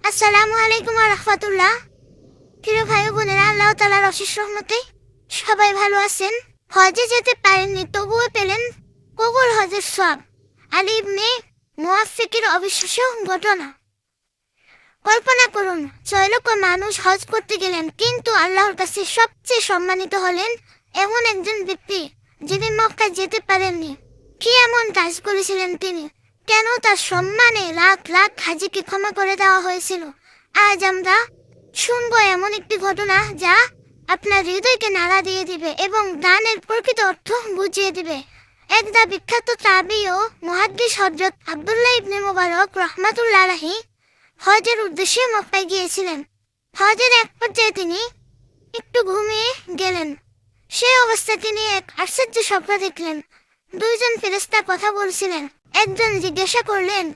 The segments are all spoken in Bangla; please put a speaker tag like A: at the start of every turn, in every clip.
A: আসসালামু আলাইকুম ওয়া রাহমাতুল্লাহ। প্রিয় ভাই ও বোনেরা, আল্লাহ তাআলার অশেষ রহমতে সবাই ভালো আছেন। হজে যেতে পারেননি, তবুও পেলেন কবুল হজের সওয়াব। আলী ইবনে মুআফফিকের অবিশ্বাস্য ঘটনা। কল্পনা করুন, 6 লক্ষ মানুষ হজ করতে গেলেন, কিন্তু আল্লাহর কাছে সবচেয়ে সম্মানিত হলেন এমন একজন ব্যক্তি যিনি মক্কায় যেতে পারেননি। কি এমন কাজ করেছিলেন তিনি? কেন তার সম্মানে লাখ লাখ হাজিকে ক্ষমা করে দেওয়া হয়েছিল? আজ আমরা শুনবো এমন একটি ঘটনা যা আপনার হৃদয়কে নাড়া দিয়ে দিবে এবং দানের প্রকৃত অর্থ বুঝিয়ে দিবে। একদা বিখ্যাত তাবী ও মুহাদ্দিস হযরত আব্দুল্লাহ ইবনে মুবারক রাহমাতুল্লাহ আলাইহি হজের উদ্দেশ্যে মক্কায় গিয়েছিলেন। হজের এক পর্যায়ে তিনি একটু ঘুমিয়ে গেলেন। সেই অবস্থায় তিনি এক আশ্চর্য স্বপ্ন দেখলেন। 2 জন ফেরেশতা কথা বলছিলেন। একজন জিজ্ঞাসা করলেন,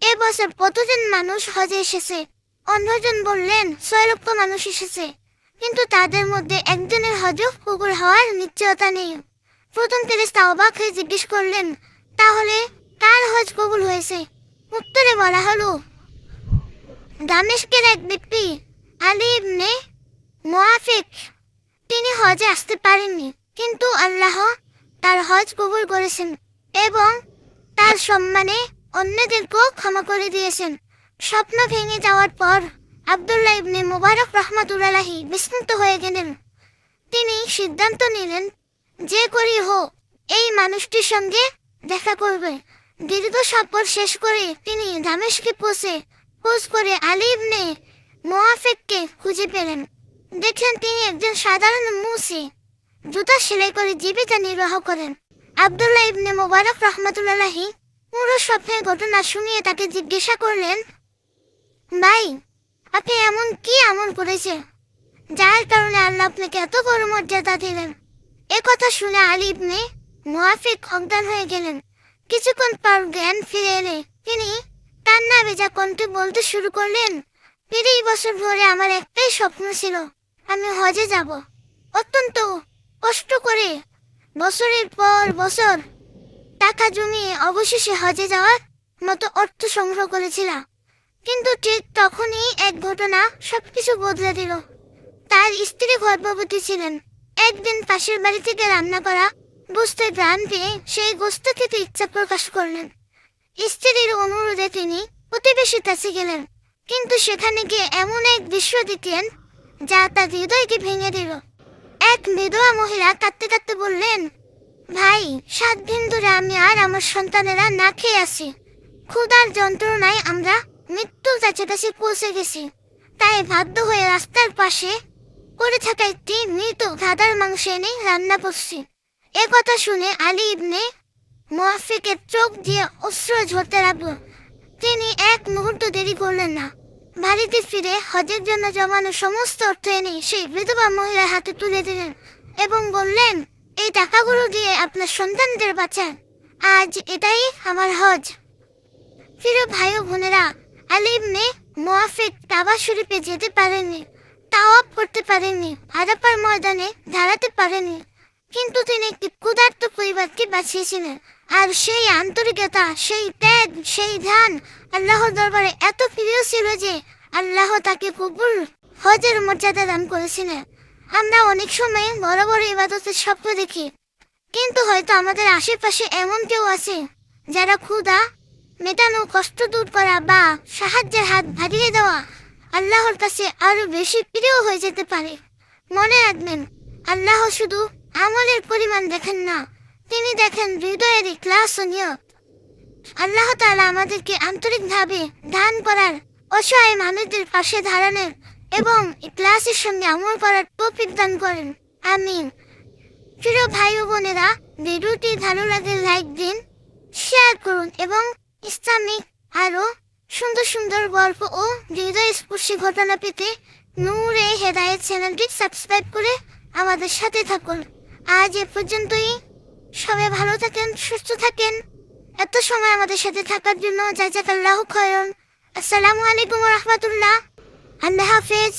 A: এ বছর কতজন মানুষ হজে এসেছে? অন্যজন বললেন, 6 লক্ষ মানুষ এসেছে, কিন্তু তাদের মধ্যে একজনের হজও কবুল হওয়ার নিশ্চয়তা নেই। প্রথম ফেরেশতা অবাক হয়ে জিজ্ঞেস করলেন, তাহলে কার হজ কবুল হয়েছে? উত্তরে বলা হলো, দামেস্কের এক ব্যক্তি আলী ইবনে মুআফিক। তিনি হজে আসতে পারেননি, কিন্তু আল্লাহ তার হজ কবুল করেছেন এবং তার সম্মানে অন্যদেরকেও ক্ষমা করে দিয়েছেন। স্বপ্ন ভেঙে যাওয়ার পর আব্দুল্লাহ ইবনে মুবারক রাহমাতুল্লাহ আলাইহি বিস্মিত হয়ে গেলেন। তিনি সিদ্ধান্ত নিলেন, যে করেই হোক এই মানুষটির সঙ্গে দেখা করবে। দীর্ঘ সফর শেষ করে তিনি দামেস্কে পৌঁছে খোঁজ করে আলী ইবনে মুআফিককে খুঁজে পেলেন। দেখলেন তিনি একজন সাধারণ মুসি, জুতা সেলাই করে জীবিকা নির্বাহ করেন। আব্দুল্লাহ ইবনে মুবারক রাহমাতুল্লাহ আলাইহি পুরো স্বপ্নের ঘটনা শুনিয়ে তাকে জিজ্ঞাসা করলেন, ভাই, আপনি এমন কি আমল করেছেন যার কারণে আল্লাহ আপনাকে এত বড় মর্যাদা দিলেন? এ কথা শুনে আলী ইবনে মুআফিক অজ্ঞান হয়ে গেলেন। কিছুক্ষণ পর জ্ঞান ফিরে এলে তিনি কান্না ভেজা কণ্ঠে বলতে শুরু করলেন, 30 বছর ধরে আমার একটাই স্বপ্ন ছিল, আমি হজে যাব। অত্যন্ত কষ্ট করে বছরের পর বছর টাকা জমিয়ে অবশেষে হজে যাওয়ার মতো অর্থ সংগ্রহ করেছিলাম। কিন্তু ঠিক তখনই এক ঘটনা সবকিছু বদলে দিল। তার স্ত্রী গর্ভবতী ছিলেন। একদিন পাশের বাড়ি থেকে রান্না করা গোস্তের ঘ্রাণ পেয়ে সেই গোস্ত খেতে ইচ্ছা প্রকাশ করলেন। স্ত্রীর অনুরোধে তিনি প্রতিবেশীর কাছে গেলেন, কিন্তু সেখানে গিয়ে এমন এক দৃশ্য দেখলেন যা তার হৃদয়কে ভেঙে দিল। এক বিধবা মহিলা কাঁদতে কাঁদতে বললেন, ভাই, 7 দিন ধরে আমি আর আমার সন্তানেরা না খেয়ে আছি। ক্ষুধার যন্ত্রণায় আমরা মৃত্যুর কাছাকাছি পৌঁছে গেছি, তাই বাধ্য হয়ে রাস্তার পাশে পড়ে থাকা একটি মৃত গাধার মাংস এনে রান্না করছি। এ কথা শুনে আলী ইবনে মুআফিকের চোখ দিয়ে অশ্রু ঝরতে লাগলো। তিনি এক মুহূর্ত দেরি করলেন না। বাড়িতে ফিরে হজের জন্য জমানো সমস্ত অর্থ এনে সেই বিধবা মহিলার হাতে তুলে দিলেন এবং বললেন, এই টাকাগুলো দিয়ে আপনার সন্তানদের বাঁচান। আজ এটাই আমার হজ। প্রিয় ভাই ও বোনেরা, আলী ইবনে মুআফিক কাবা শরীফে যেতে পারেননি, তাওয়াফ করতে পারেননি, আরাফার ময়দানে দাঁড়াতে পারেননি, কিন্তু তিনি একটি ক্ষুধার্ত পরিবারকে বাঁচিয়েছিলেন। আর সেই আন্তরিকতা, সেই ত্যাগ, সেই ধ্যান আল্লাহর দরবারে এত প্রিয় ছিল যে আল্লাহ তাকে কবুল হজের মর্যাদা দান করেছিলেন। আমরা অনেক সময় বড় বড় ইবাদতের স্বপ্ন দেখি, কিন্তু হয়তো আমাদের আশেপাশে এমন কেউ আছে যারা ক্ষুধা মেটানো, কষ্ট দূর করা বা সাহায্যের হাত বাড়িয়ে দেওয়া আল্লাহর কাছে আরো বেশি প্রিয় হয়ে যেতে পারে। মনে রাখবেন, আল্লাহ শুধু আমলের পরিমাণ দেখেন না, তিনি দেখেন হৃদয়ের ইখলাস ও নিয়ত। আল্লাহ তাআলা আমাদেরকে আন্তরিকভাবে দান করার, অসহায় মানুষদের পাশে দাঁড়ানোর এবং ইখলাসের সঙ্গে আমল করার তৌফিক দান করেন। আমিন। প্রিয় ভাই ও বোনেরা, ভিডিওটি ভালো লাগলে লাইক দিন, শেয়ার করুন এবং ইসলামিক আরো সুন্দর সুন্দর গল্প ও হৃদয়স্পর্শী ঘটনা পেতে নূরে হেদায়েত চ্যানেলটি সাবস্ক্রাইব করে আমাদের সাথে থাকুন। আজ এ পর্যন্তই। সবাই ভালো থাকেন, সুস্থ থাকেন। এত সময় আমাদের সাথে থাকার জন্য জাযাকাল্লাহু খায়রান। আসসালামু আলাইকুম ওয়া রাহমাতুল্লাহ। আল্লাহ হাফেজ।